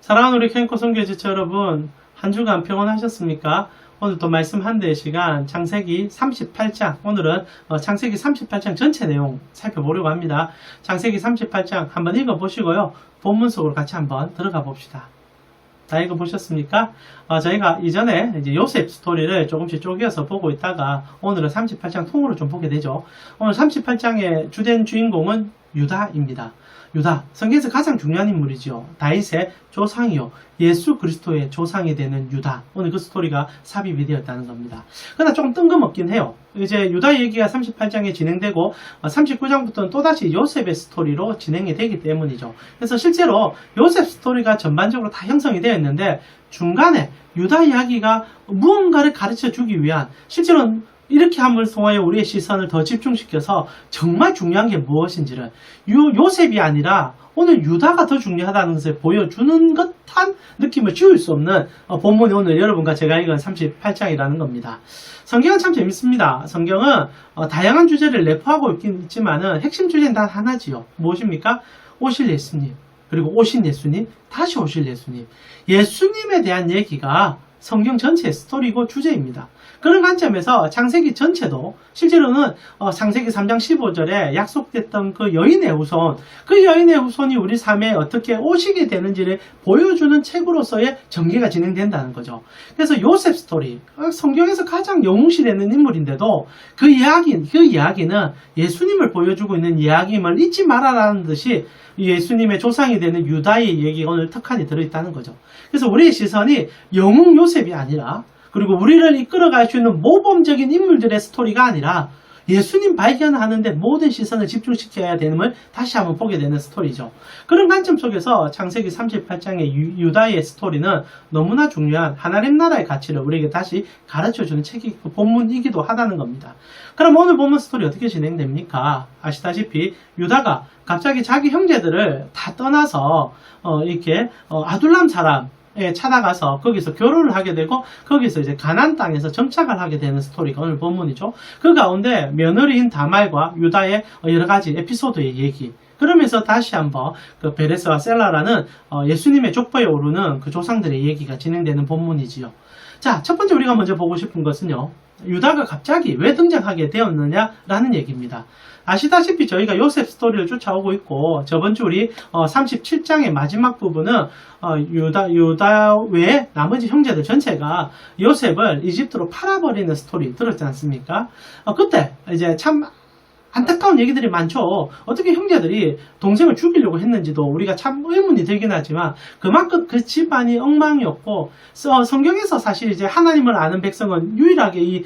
사랑하는 우리 캠코 선교지체 여러분, 한 주간 평안하셨습니까? 오늘 또 말씀 한 대의 시간 창세기 38장, 오늘은 창세기 38장 전체 내용 살펴보려고 합니다. 창세기 38장 한번 읽어보시고요. 본문 속으로 같이 한번 들어가 봅시다. 다 읽어보셨습니까? 저희가 이전에 이제 요셉 스토리를 조금씩 쪼개서 보고 있다가 오늘은 38장 통으로 좀 보게 되죠. 오늘 38장의 주된 주인공은 유다입니다. 유다, 성경에서 가장 중요한 인물이죠. 다윗의 조상이요, 예수 그리스도의 조상이 되는 유다. 오늘 그 스토리가 삽입이 되었다는 겁니다. 그러나 조금 뜬금없긴 해요. 이제 유다 얘기가 38장에 진행되고 39장부터는 또다시 요셉의 스토리로 진행이 되기 때문이죠. 그래서 실제로 요셉 스토리가 전반적으로 다 형성이 되어 있는데 중간에 유다 이야기가 무언가를 가르쳐 주기 위한, 실제로는 이렇게 함을 통하여 우리의 시선을 더 집중시켜서 정말 중요한 게 무엇인지를 요셉이 아니라 오늘 유다가 더 중요하다는 것을 보여주는 듯한 느낌을 지울 수 없는 본문이 오늘 여러분과 제가 읽은 38장이라는 겁니다. 성경은 참 재밌습니다. 성경은 다양한 주제를 내포하고 있긴 있지만은 핵심 주제는 단 하나지요. 무엇입니까? 오실 예수님, 그리고 오신 예수님, 다시 오실 예수님. 예수님에 대한 얘기가 성경 전체의 스토리고 주제입니다. 그런 관점에서 창세기 전체도 실제로는 창세기 3장 15절에 약속됐던 그 여인의 후손, 그 여인의 후손이 우리 삶에 어떻게 오시게 되는지를 보여주는 책으로서의 전개가 진행된다는 거죠. 그래서 요셉 스토리, 성경에서 가장 영웅시되는 인물인데도 그 이야기는 예수님을 보여주고 있는 이야기임을 잊지 말아라는 듯이 예수님의 조상이 되는 유다의 얘기가 오늘 특한이 들어있다는 거죠. 그래서 우리의 시선이 영웅 요셉이 아니라, 그리고 우리를 이끌어갈 수 있는 모범적인 인물들의 스토리가 아니라 예수님 발견하는데 모든 시선을 집중시켜야 되는걸 다시 한번 보게 되는 스토리죠. 그런 관점 속에서 창세기 38장의 유다의 스토리는 너무나 중요한 하나님 나라의 가치를 우리에게 다시 가르쳐주는 책이 본문이기도 하다는 겁니다. 그럼 오늘 본문 스토리 어떻게 진행됩니까? 아시다시피 유다가 갑자기 자기 형제들을 다 떠나서 이렇게 아둘람 사람 찾아가서 거기서 결혼을 하게 되고 거기서 이제 가나안 땅에서 정착을 하게 되는 스토리가 오늘 본문이죠. 그 가운데 며느리인 다말과 유다의 여러 가지 에피소드의 얘기, 그러면서 다시 한번 그 베레스와 셀라라는 예수님의 족보에 오르는 그 조상들의 얘기가 진행되는 본문이지요. 자, 첫 번째 우리가 먼저 보고 싶은 것은요, 유다가 갑자기 왜 등장하게 되었느냐라는 얘기입니다. 아시다시피 저희가 요셉 스토리를 쫓아오고 있고, 저번 주 우리 37장의 마지막 부분은 유다 외에 나머지 형제들 전체가 요셉을 이집트로 팔아버리는 스토리 들었지 않습니까? 그때 이제 참 안타까운 얘기들이 많죠. 어떻게 형제들이 동생을 죽이려고 했는지도 우리가 참 의문이 들긴 하지만 그만큼 그 집안이 엉망이었고, 성경에서 사실 이제 하나님을 아는 백성은 유일하게 이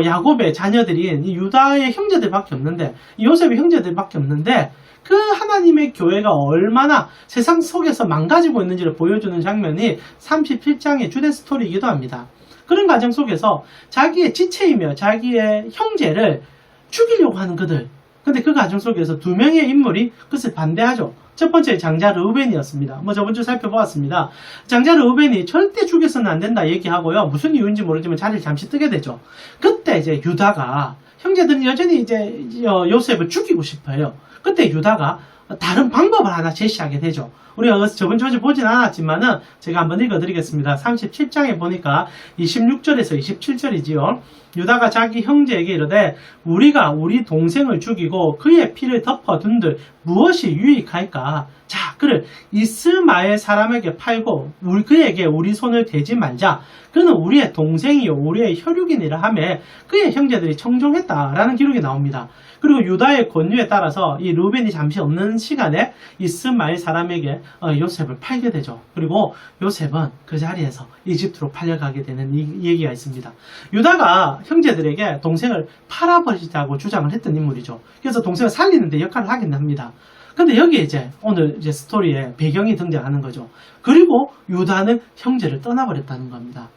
야곱의 자녀들인 이 유다의 형제들밖에 없는데, 이 요셉의 형제들밖에 없는데, 그 하나님의 교회가 얼마나 세상 속에서 망가지고 있는지를 보여주는 장면이 37장의 주된 스토리이기도 합니다. 그런 과정 속에서 자기의 지체이며 자기의 형제를 죽이려고 하는 그들. 근데 그 과정 속에서 두 명의 인물이 그것을 반대하죠. 첫 번째 장자 르우벤이었습니다. 저번 주 살펴보았습니다. 장자 르우벤이 절대 죽여서는 안 된다 얘기하고요. 무슨 이유인지 모르지만 자리를 잠시 뜨게 되죠. 그때 이제 유다가, 형제들은 여전히 이제 요셉을 죽이고 싶어요. 그때 유다가 다른 방법을 하나 제시하게 되죠. 우리가 저번 주에 보진 않았지만은 제가 한번 읽어드리겠습니다. 37장에 보니까 26절에서 27절이지요. 유다가 자기 형제에게 이르되 우리가 우리 동생을 죽이고 그의 피를 덮어둔들 무엇이 유익할까? 자, 그를 이스마엘 사람에게 팔고 그에게 우리 손을 대지 말자. 그는 우리의 동생이요 우리의 혈육이니라 하며 그의 형제들이 청종했다라는 기록이 나옵니다. 그리고 유다의 권유에 따라서 이 르우벤이 잠시 없는 시간에 이스마엘 사람에게 요셉을 팔게 되죠. 그리고 요셉은 그 자리에서 이집트로 팔려가게 되는 이 얘기가 있습니다. 유다가 형제들에게 동생을 팔아버리자고 주장을 했던 인물이죠. 그래서 동생을 살리는 데 역할을 하긴 합니다. 근데 여기에 이제 오늘 이제 스토리에 배경이 등장하는 거죠. 그리고 유다는 형제를 떠나버렸다는 겁니다.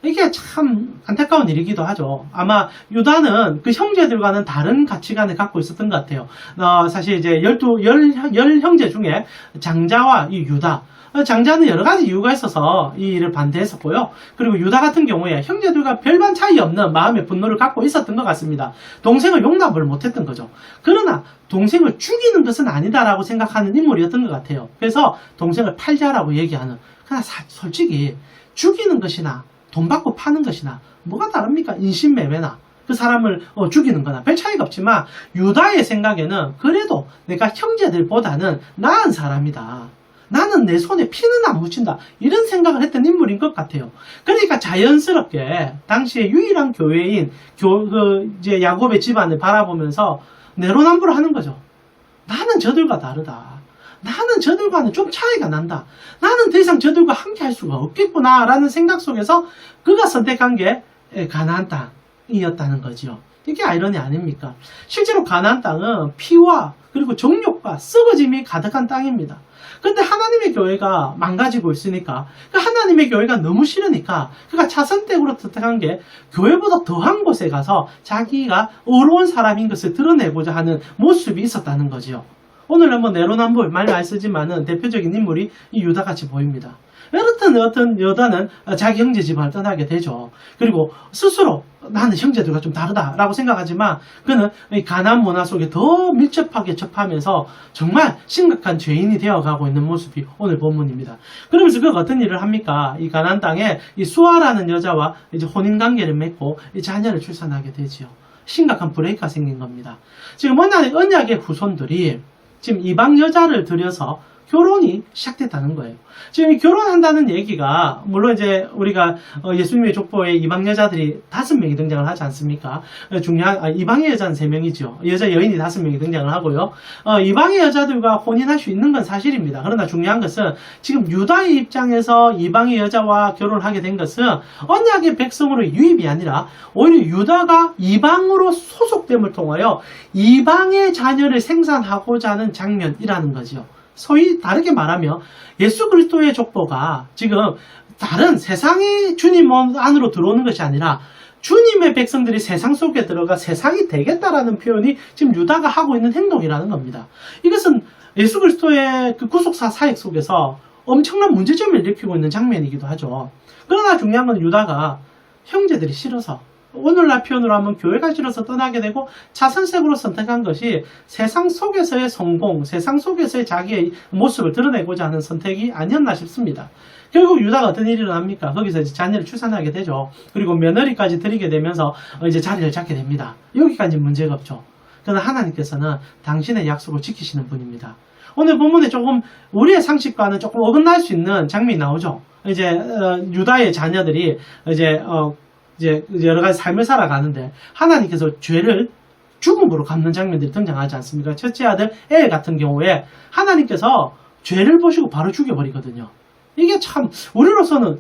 이게 참 안타까운 일이기도 하죠. 아마 유다는 그 형제들과는 다른 가치관을 갖고 있었던 것 같아요. 사실 이제 열 형제 중에 장자와 이 유다, 장자는 여러 가지 이유가 있어서 이 일을 반대했었고요. 그리고 유다 같은 경우에 형제들과 별반 차이 없는 마음의 분노를 갖고 있었던 것 같습니다. 동생을 용납을 못했던 거죠. 그러나 동생을 죽이는 것은 아니다라고 생각하는 인물이었던 것 같아요. 그래서 동생을 팔자라고 얘기하는 그러나 솔직히 죽이는 것이나 돈 받고 파는 것이나 뭐가 다릅니까? 인신매매나 그 사람을 죽이는 거나 별 차이가 없지만 유다의 생각에는 그래도 내가 형제들보다는 나은 사람이다. 나는 내 손에 피는 안 묻힌다. 이런 생각을 했던 인물인 것 같아요. 그러니까 자연스럽게 당시에 유일한 교회인 이제 야곱의 집안을 바라보면서 내로남불을 하는 거죠. 나는 저들과 다르다. 나는 저들과는 좀 차이가 난다. 나는 더 이상 저들과 함께 할 수가 없겠구나 라는 생각 속에서 그가 선택한 게 가나안 땅이었다는 거죠. 이게 아이러니 아닙니까? 실제로 가나안 땅은 피와 그리고 정욕과 썩어짐이 가득한 땅입니다. 근데 하나님의 교회가 망가지고 있으니까 그 하나님의 교회가 너무 싫으니까 그가 차선택으로 선택한 게 교회보다 더한 곳에 가서 자기가 의로운 사람인 것을 드러내고자 하는 모습이 있었다는 거죠. 오늘 한번 내로남불 말 많이 쓰지만은 대표적인 인물이 이 유다같이 보입니다. 어떤 여자는 자기 형제 집안을 떠나게 되죠. 그리고 스스로 나는 형제들과 좀 다르다라고 생각하지만 그는 가나안 문화 속에 더 밀접하게 접하면서 정말 심각한 죄인이 되어가고 있는 모습이 오늘 본문입니다. 그러면서 그가 어떤 일을 합니까? 이 가나안 땅에 이 수아라는 여자와 이제 혼인 관계를 맺고 이 자녀를 출산하게 되지요. 심각한 브레이크가 생긴 겁니다. 지금 언약의 후손들이 지금 이방 여자를 들여서 결혼이 시작됐다는 거예요. 지금 이 결혼한다는 얘기가 물론 이제 우리가 예수님의 족보에 이방 여자들이 5명이 등장을 하지 않습니까? 중요한 이방의 여자는 3명이죠. 여자 여인이 5명이 등장을 하고요. 이방의 여자들과 혼인할 수 있는 건 사실입니다. 그러나 중요한 것은 지금 유다의 입장에서 이방의 여자와 결혼을 하게 된 것은 언약의 백성으로 유입이 아니라 오히려 유다가 이방으로 소속됨을 통하여 이방의 자녀를 생산하고자 하는 장면이라는 거죠. 소위 다르게 말하면 예수 그리스도의 족보가 지금 다른 세상의 주님 안으로 들어오는 것이 아니라 주님의 백성들이 세상 속에 들어가 세상이 되겠다라는 표현이 지금 유다가 하고 있는 행동이라는 겁니다. 이것은 예수 그리스도의 그 구속사 사역 속에서 엄청난 문제점을 일으키고 있는 장면이기도 하죠. 그러나 중요한 건 유다가 형제들이 싫어서 오늘날 표현으로 하면 교회가 싫어서 떠나게 되고 차선책으로 선택한 것이 세상 속에서의 성공, 세상 속에서의 자기의 모습을 드러내고자 하는 선택이 아니었나 싶습니다. 결국 유다가 어떤 일이 일어납니까? 거기서 이제 자녀를 출산하게 되죠. 그리고 며느리까지 드리게 되면서 이제 자리를 잡게 됩니다. 여기까지 문제가 없죠. 그러나 하나님께서는 당신의 약속을 지키시는 분입니다. 오늘 본문에 조금 우리의 상식과는 조금 어긋날 수 있는 장면이 나오죠. 이제 유다의 자녀들이 이제 여러 가지 삶을 살아가는데 하나님께서 죄를 죽음으로 갚는 장면들이 등장하지 않습니까? 첫째 아들 엘 같은 경우에 하나님께서 죄를 보시고 바로 죽여버리거든요. 이게 참 우리로서는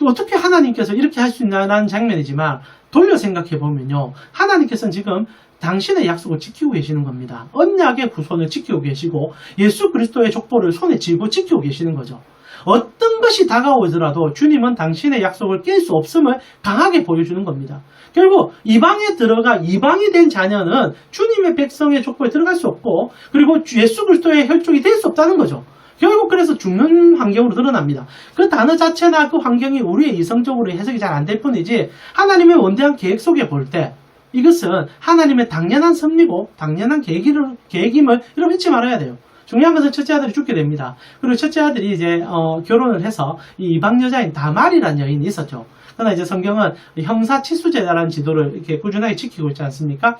어떻게 하나님께서 이렇게 할 수 있나라는 장면이지만 돌려 생각해 보면요. 하나님께서는 지금 당신의 약속을 지키고 계시는 겁니다. 언약의 후손을 지키고 계시고 예수 그리스도의 족보를 손에 쥐고 지키고 계시는 거죠. 어떤 것이 다가오더라도 주님은 당신의 약속을 깰 수 없음을 강하게 보여주는 겁니다. 결국 이방에 들어가 이방이 된 자녀는 주님의 백성의 족보에 들어갈 수 없고 그리고 예수 그리스도의 혈족이 될 수 없다는 거죠. 결국 그래서 죽는 환경으로 드러납니다. 그 단어 자체나 그 환경이 우리의 이성적으로 해석이 잘 안 될 뿐이지 하나님의 원대한 계획 속에 볼 때 이것은 하나님의 당연한 섭리고 당연한 계획임을 여러분 잊지 말아야 돼요. 중요한 것은 첫째 아들이 죽게 됩니다. 그리고 첫째 아들이 이제 결혼을 해서 이 이방 여자인 다말이라는 여인이 있었죠. 그러나 이제 성경은 형사치수제라는 지도를 이렇게 꾸준하게 지키고 있지 않습니까?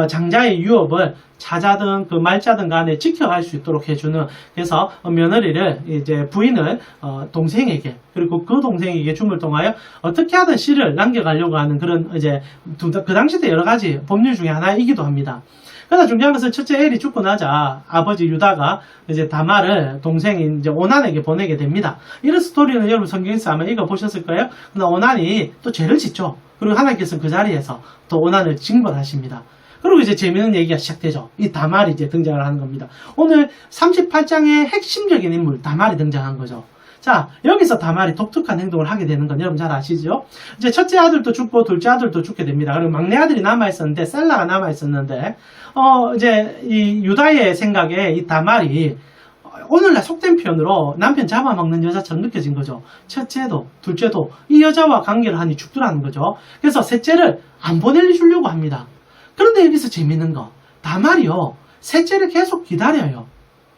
장자의 유업을 자자든 그 말자든 간에 지켜갈 수 있도록 해주는, 그래서 며느리를 이제 부인을 동생에게, 그리고 그 동생에게 줌을 통하여 어떻게 하든 씨를 남겨가려고 하는 그런 이제 그 당시 때 여러 가지 법률 중에 하나이기도 합니다. 그러나 중요한 것은 첫째 엘이 죽고 나자 아버지 유다가 이제 다말을 동생인 이제 오난에게 보내게 됩니다. 이런 스토리는 여러분 성경에서 아마 읽어보셨을 거예요. 그러나 오난이 또 죄를 짓죠. 그리고 하나님께서는 그 자리에서 또 오난을 징벌하십니다. 그리고 이제 재미있는 얘기가 시작되죠. 이 다말이 이제 등장을 하는 겁니다. 오늘 38장의 핵심적인 인물 다말이 등장한 거죠. 자, 여기서 다말이 독특한 행동을 하게 되는 건 여러분 잘 아시죠? 이제 첫째 아들도 죽고 둘째 아들도 죽게 됩니다. 그리고 막내 아들이 남아있었는데, 셀라가 남아있었는데, 이제 이 유다의 생각에 이 다말이 오늘날 속된 표현으로 남편 잡아먹는 여자처럼 느껴진 거죠. 첫째도 둘째도 이 여자와 관계를 하니 죽더라는 거죠. 그래서 셋째를 안 보내주려고 합니다. 그런데 여기서 재밌는 거, 다말이요, 셋째를 계속 기다려요.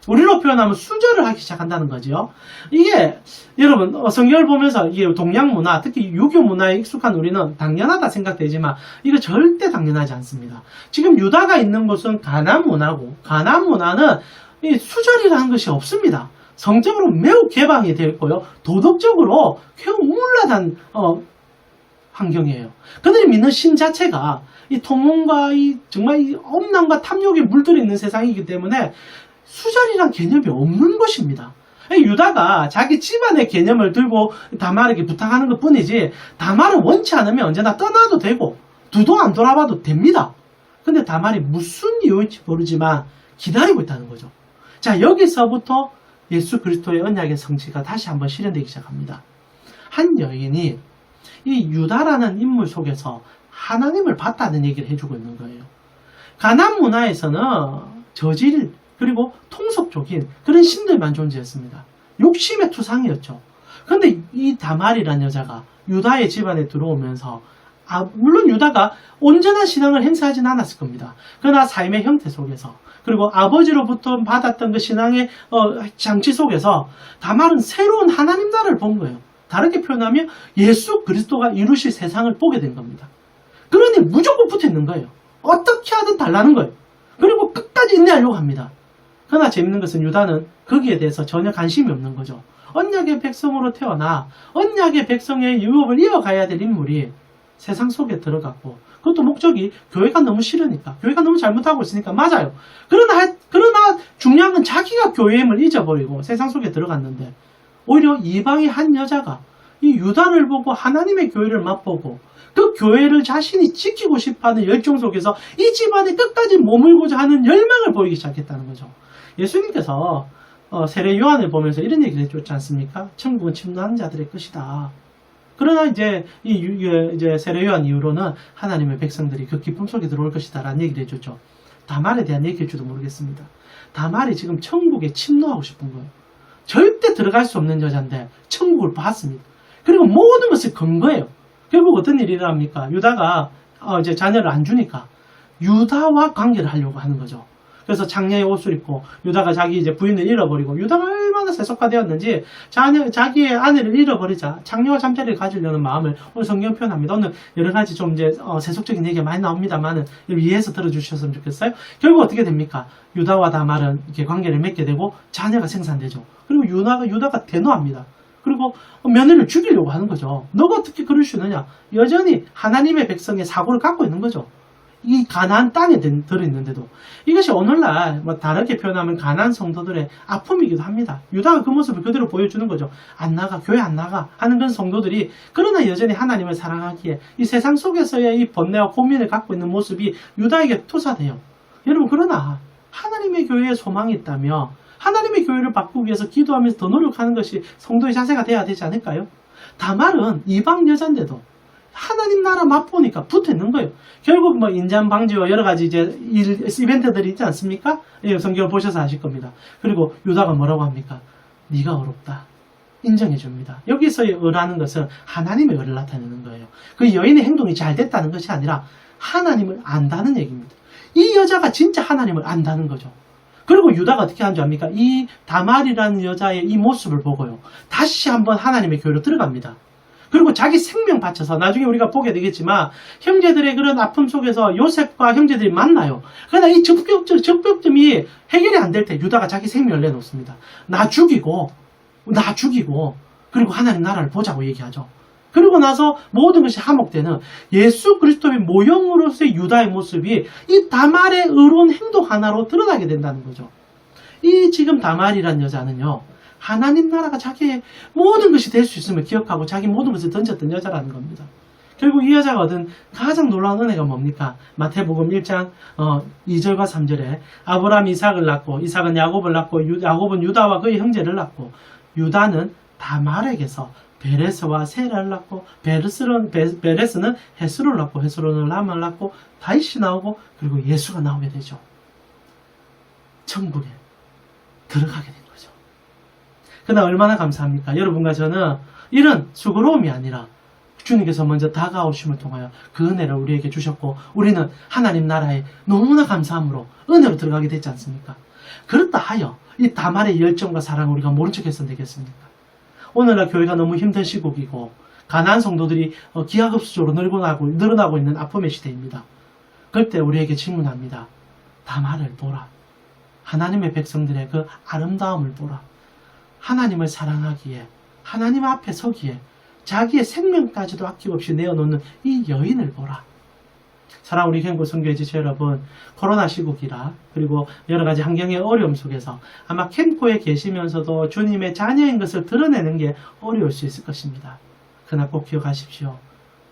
우리로 표현하면 수절을 하기 시작한다는 거죠. 이게 여러분 성경을 보면서 이게 동양 문화, 특히 유교 문화에 익숙한 우리는 당연하다 생각되지만 이거 절대 당연하지 않습니다. 지금 유다가 있는 곳은 가나안 문화고, 가나안 문화는 이 수절이라는 것이 없습니다. 성적으로 매우 개방이 되어 있고요, 도덕적으로 매우 우물lad한 환경이에요. 그들이 믿는 신 자체가 이 통혼과 정말 이 엄난과 탐욕이 물들어 있는 세상이기 때문에 수절이란 개념이 없는 것입니다. 유다가 자기 집안의 개념을 들고 다말에게 부탁하는 것 뿐이지, 다말은 원치 않으면 언제나 떠나도 되고 두도 안 돌아봐도 됩니다. 근데 다말이 무슨 이유인지 모르지만 기다리고 있다는 거죠. 자, 여기서부터 예수 그리스도의 언약의 성취가 다시 한번 실현되기 시작합니다. 한 여인이 이 유다라는 인물 속에서 하나님을 봤다는 얘기를 해주고 있는 거예요. 가나안 문화에서는 저질 그리고 통속적인 그런 신들만 존재했습니다. 욕심의 투상이었죠. 그런데 이 다말이라는 여자가 유다의 집안에 들어오면서 물론 유다가 온전한 신앙을 행사하진 않았을 겁니다. 그러나 삶의 형태 속에서, 그리고 아버지로부터 받았던 그 신앙의 장치 속에서 다말은 새로운 하나님 나라를 본 거예요. 다르게 표현하면 예수 그리스도가 이루실 세상을 보게 된 겁니다. 그러니 무조건 붙어 있는 거예요. 어떻게 하든 달라는 거예요. 그리고 끝까지 인내하려고 합니다. 그러나 재밌는 것은 유다는 거기에 대해서 전혀 관심이 없는 거죠. 언약의 백성으로 태어나 언약의 백성의 유업을 이어가야 될 인물이 세상 속에 들어갔고, 그것도 목적이 교회가 너무 싫으니까, 교회가 너무 잘못하고 있으니까. 맞아요. 그러나 중요한 건 자기가 교회임을 잊어버리고 세상 속에 들어갔는데, 오히려 이방의 한 여자가 이 유다를 보고 하나님의 교회를 맛보고 그 교회를 자신이 지키고 싶어하는 열정 속에서 이 집안에 끝까지 머물고자 하는 열망을 보이기 시작했다는 거죠. 예수님께서 세례 요한을 보면서 이런 얘기를 해줬지 않습니까? 천국은 침노하는 자들의 것이다. 그러나 이제 이제 세례 요한 이후로는 하나님의 백성들이 그 기쁨 속에 들어올 것이다 라는 얘기를 해줬죠. 다말에 대한 얘기일지도 모르겠습니다. 다말이 지금 천국에 침노하고 싶은 거예요. 절대 들어갈 수 없는 여자인데 천국을 봤습니다. 그리고 모든 것을 건 거예요. 결국 어떤 일이 일어납니까? 유다가 이제 자녀를 안 주니까 유다와 관계를 하려고 하는 거죠. 그래서 장녀의 옷을 입고, 유다가 자기 이제 부인을 잃어버리고, 유다가 얼마나 세속화되었는지 자기의 아내를 잃어버리자 장녀와 잠자리를 가지려는 마음을 오늘 성경 표현합니다. 오늘 여러 가지 좀 이제 세속적인 얘기가 많이 나옵니다만은 이해해서 들어주셨으면 좋겠어요. 결국 어떻게 됩니까? 유다와 다말은 이렇게 관계를 맺게 되고 자녀가 생산되죠. 그리고 유다가 대노합니다. 그리고 며느리를 죽이려고 하는 거죠. 너가 어떻게 그럴 수 있느냐? 여전히 하나님의 백성의 사고를 갖고 있는 거죠. 이 가나안 땅에 들어있는데도. 이것이 오늘날 다르게 표현하면 가나안 성도들의 아픔이기도 합니다. 유다가 그 모습을 그대로 보여주는 거죠. 안 나가, 교회 안 나가 하는 그런 성도들이, 그러나 여전히 하나님을 사랑하기에 이 세상 속에서의 이 번뇌와 고민을 갖고 있는 모습이 유다에게 투사돼요. 여러분, 그러나 하나님의 교회에 소망이 있다며 하나님의 교회를 바꾸기 위해서 기도하면서 더 노력하는 것이 성도의 자세가 돼야 되지 않을까요? 다말은 이방 여자인데도 하나님 나라 맛보니까 붙어 있는 거예요. 결국 인잔 방지와 여러 가지 이제 이벤트들이 있지 않습니까? 예, 성경을 보셔서 아실 겁니다. 그리고 유다가 뭐라고 합니까? 네가 어렵다. 인정해 줍니다. 여기서의 의라는 것은 하나님의 의를 나타내는 거예요. 그 여인의 행동이 잘 됐다는 것이 아니라 하나님을 안다는 얘기입니다. 이 여자가 진짜 하나님을 안다는 거죠. 그리고 유다가 어떻게 하는 줄 압니까? 이 다말이라는 여자의 이 모습을 보고요, 다시 한번 하나님의 교회로 들어갑니다. 그리고 자기 생명 바쳐서, 나중에 우리가 보게 되겠지만 형제들의 그런 아픔 속에서 요셉과 형제들이 만나요. 그러나 이 적벽점이 해결이 안 될 때 유다가 자기 생명을 내놓습니다. 나 죽이고 그리고 하나님 나라를 보자고 얘기하죠. 그리고 나서 모든 것이 화목되는 예수 그리스도의 모형으로서의 유다의 모습이 이 다말의 의로운 행동 하나로 드러나게 된다는 거죠. 이 지금 다말이란 여자는요, 하나님 나라가 자기의 모든 것이 될 수 있음을 기억하고 자기 모든 것을 던졌던 여자라는 겁니다. 결국 이 여자가 얻은 가장 놀라운 은혜가 뭡니까? 마태복음 1장 2절과 3절에 아브라함이 이삭을 낳고, 이삭은 야곱을 낳고, 야곱은 유다와 그의 형제를 낳고, 유다는 다말에게서 베레스와 세라를 낳고, 베레스는 헤스로를 낳고, 헤스로는 람을 낳고, 다윗이 나오고, 그리고 예수가 나오게 되죠. 천국에 들어가게 됩니다. 그러나 얼마나 감사합니까? 여러분과 저는 이런 수고로움이 아니라 주님께서 먼저 다가오심을 통하여 그 은혜를 우리에게 주셨고, 우리는 하나님 나라에 너무나 감사함으로 은혜로 들어가게 됐지 않습니까? 그렇다 하여 이 다말의 열정과 사랑을 우리가 모른 척 해서는 되겠습니까? 오늘날 교회가 너무 힘든 시국이고 가난한 성도들이 기하급수적으로 늘어나고 있는 아픔의 시대입니다. 그때 우리에게 질문합니다. 다말을 보라. 하나님의 백성들의 그 아름다움을 보라. 하나님을 사랑하기에, 하나님 앞에 서기에 자기의 생명까지도 아낌없이 내어놓는 이 여인을 보라. 사랑 우리 행구 선교회 지체 여러분, 코로나 시국이라 그리고 여러 가지 환경의 어려움 속에서 아마 캠코에 계시면서도 주님의 자녀인 것을 드러내는 게 어려울 수 있을 것입니다. 그러나 꼭 기억하십시오.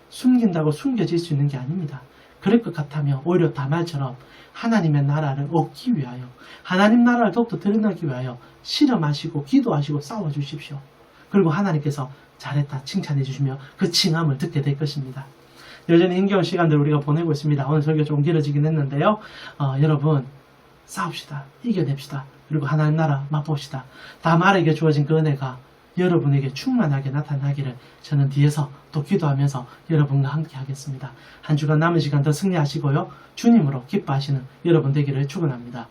숨긴다고 숨겨질 수 있는 게 아닙니다. 그럴 것 같다면 오히려 다말처럼 하나님의 나라를 얻기 위하여, 하나님 나라를 더욱더 드러내기 위하여 실험하시고 기도하시고 싸워주십시오. 그리고 하나님께서 잘했다 칭찬해 주시며 그 칭함을 듣게 될 것입니다. 여전히 힘겨운 시간들 우리가 보내고 있습니다. 오늘 설교 좀 길어지긴 했는데요. 여러분 싸웁시다. 이겨냅시다. 그리고 하나님 나라 맛봅시다. 다말에게 주어진 그 은혜가 여러분에게 충만하게 나타나기를 저는 뒤에서 또 기도하면서 여러분과 함께 하겠습니다. 한 주간 남은 시간 더 승리하시고요. 주님으로 기뻐하시는 여러분 되기를 축원합니다.